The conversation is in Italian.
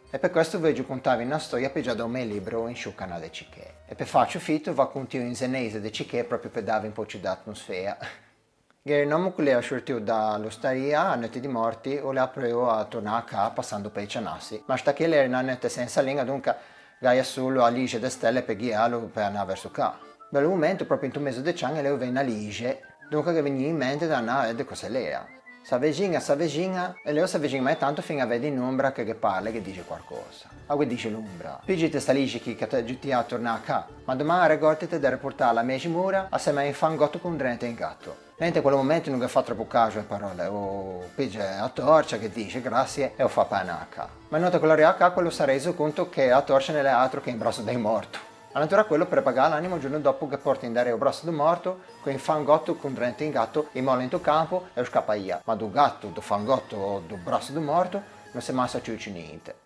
E per questo vedo contare una storia per già da un mio libro in sul canale Ciché. E per farci fitto va con in senese di Ciché proprio per dare un po' più d'atmosfera. Il nome che le ha uscito dall'osteria a notte di morti o le ha preso a tornare a casa passando per i Cianassi. Ma sta che le era una notte senza linea, dunque gaia solo a Lige de Stelle per guiarlo per andare verso casa. Per il momento, proprio in un mese di cian, le venne a Lige, dunque che veniva in mente da andare a vedere cosa l'era. S'avvicina e lei si avvicina mai tanto fino a vedere in ombra che parla e che dice qualcosa. Ma che dice l'ombra? Pigite sta lì che ti ha tornato a casa, ma domani regoltete da riportare la mia mura assieme a un fangotto con drente in gatto. Niente, in quel momento non fa troppo caso le parole, o pigia a torcia che dice grazie e o fa panacca. Ma nota che l'Ariaca quello si è reso conto che a torcia non è altro che in braccio dei morto. A natura quello per pagare l'animo il giorno dopo che porta in dare il braccio del morto, con il fangotto con drente in gatto, e molla in tuo campo e scappa via. Ma do gatto, do fangotto o do braccio del morto non si è mai saputo niente.